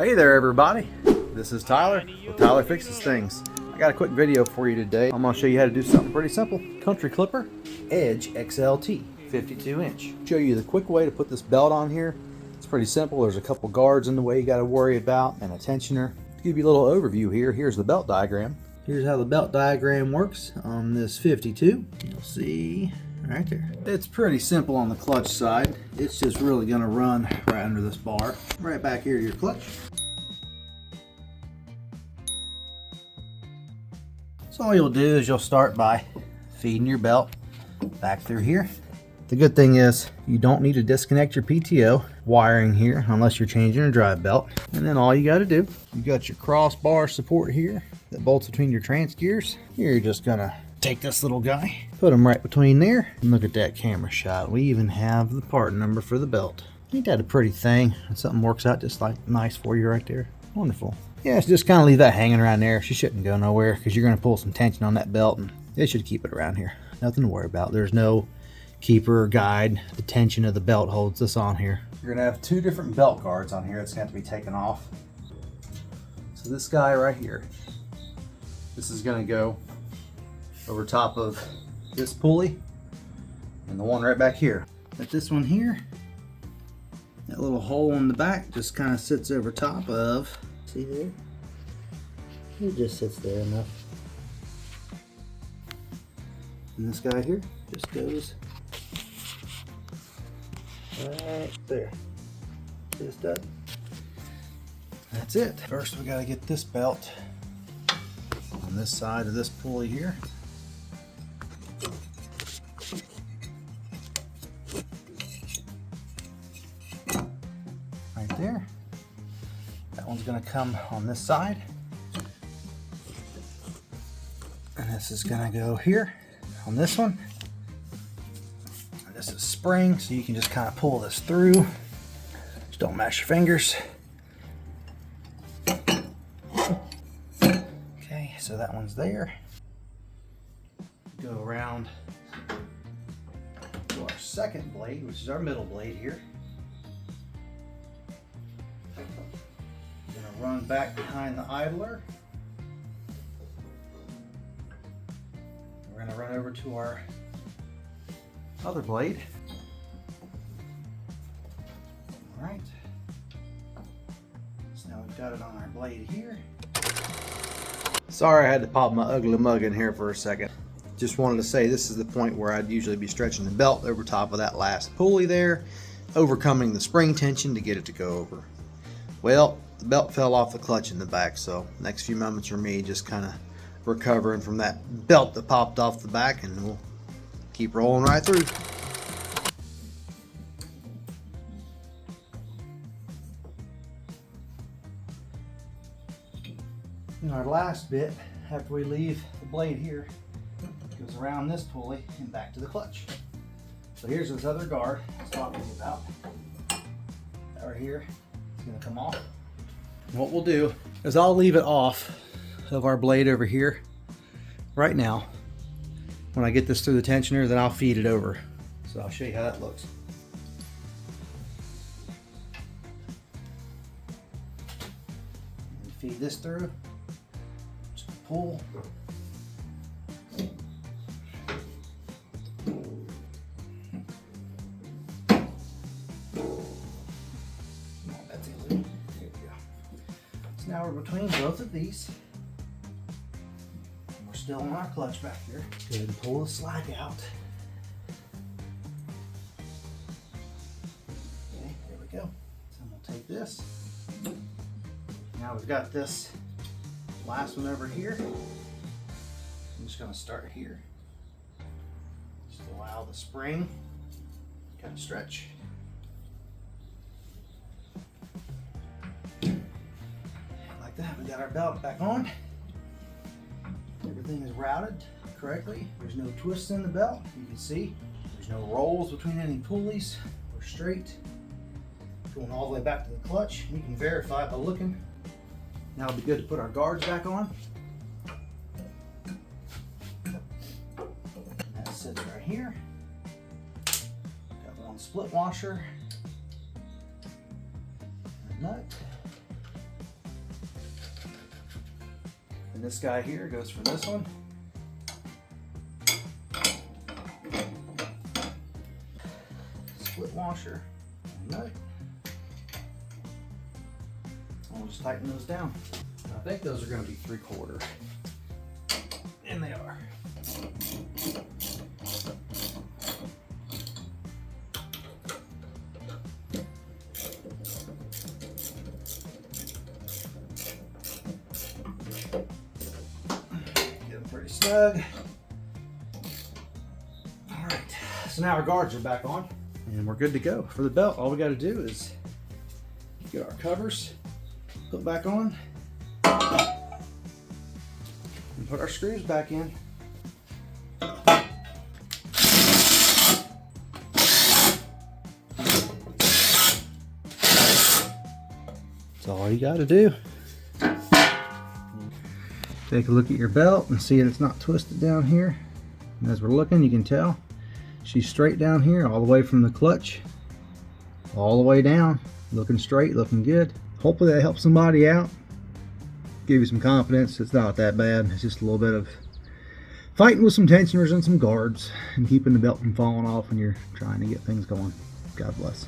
Hey there everybody, this is Tyler with Tyler Fixes Things. I got a quick video for you today. I'm going to show you how to do something pretty simple. Country clipper, Edge XLT, 52 inch. Show you the quick way to put this belt on here. It's pretty simple. There's a couple guards in the way you got to worry about and a tensioner. To give you a little overview here, here's the belt diagram. Here's how the belt diagram works on this 52. You'll see right there. It's pretty simple on the clutch side. It's just really going to run right under this bar. Right back here to your clutch. So all you'll do is you'll start by feeding your belt back through here. The good thing is you don't need to disconnect your PTO wiring here unless you're changing a drive belt. And then all you got to do, you got your crossbar support here that bolts between your trans gears. You're just gonna take this little guy, put him right between there, and look at that camera shot. We even have the part number for the belt. Ain't that a pretty thing? Something works out just like nice for you right there. Wonderful. Yeah, so just kind of leave that hanging around there. She shouldn't go nowhere because you're going to pull some tension on that belt and they should keep it around here. Nothing to worry about. There's no keeper or guide. The tension of the belt holds this on here. You're going to have two different belt guards on here that's going to have to be taken off. So this guy right here, this is going to go over top of this pulley and the one right back here. But this one here, that little hole in the back just kind of sits over top of, see there? It just sits there enough. And this guy here just goes right there. Just done. That's it. First we got to get this belt on this side of this pulley here. Right there. That one's going to come on this side. And this is going to go here on this one. And this is spring, so you can just kind of pull this through. Just don't mash your fingers. Okay, so that one's there. Go around to our second blade, which is our middle blade here. We're going to run back behind the idler. We're going to run over to our other blade. All right. So now we've got it on our blade here. Sorry I had to pop my ugly mug in here for a second. Just wanted to say this is the point where I'd usually be stretching the belt over top of that last pulley there, overcoming the spring tension to get it to go over. Well, the belt fell off the clutch in the back, so next few moments are me just kind of recovering from that belt that popped off the back, and we'll keep rolling right through. And our last bit, after we leave the blade here, goes around this pulley and back to the clutch. So here's this other guard I was talking to you about. That right here is going to come off. And what we'll do is I'll leave it off of our blade over here right now. When I get this through the tensioner, then I'll feed it over. So I'll show you how that looks. And feed this through. Just pull. Now we're between both of these. We're still on our clutch back here. Go ahead and pull the slack out. Okay, there we go. So we'll take this. Now we've got this last one over here. I'm just going to start here. Just allow the spring to kind of stretch. That. We got our belt back on. Everything is routed correctly. There's no twists in the belt. You can see there's no rolls between any pulleys. We're straight. Going all the way back to the clutch. You can verify by looking. Now it'll be good to put our guards back on. And that sits right here. Got one split washer. A nut. And this guy here goes for this one. Split washer, nut. I'll just tighten those down. I think those are going to be 3/4. And they are. Get them pretty snug. All right, so now our guards are back on and we're good to go. For the belt, all we got to do is get our covers put back on and put our screws back in. That's all you got to do. Take a look at your belt and see that it's not twisted down here. And as we're looking, you can tell she's straight down here, all the way from the clutch all the way down, looking straight, looking good. Hopefully that helps somebody out, give you some confidence. It's not that bad. It's just a little bit of fighting with some tensioners and some guards and keeping the belt from falling off when you're trying to get things going. God bless.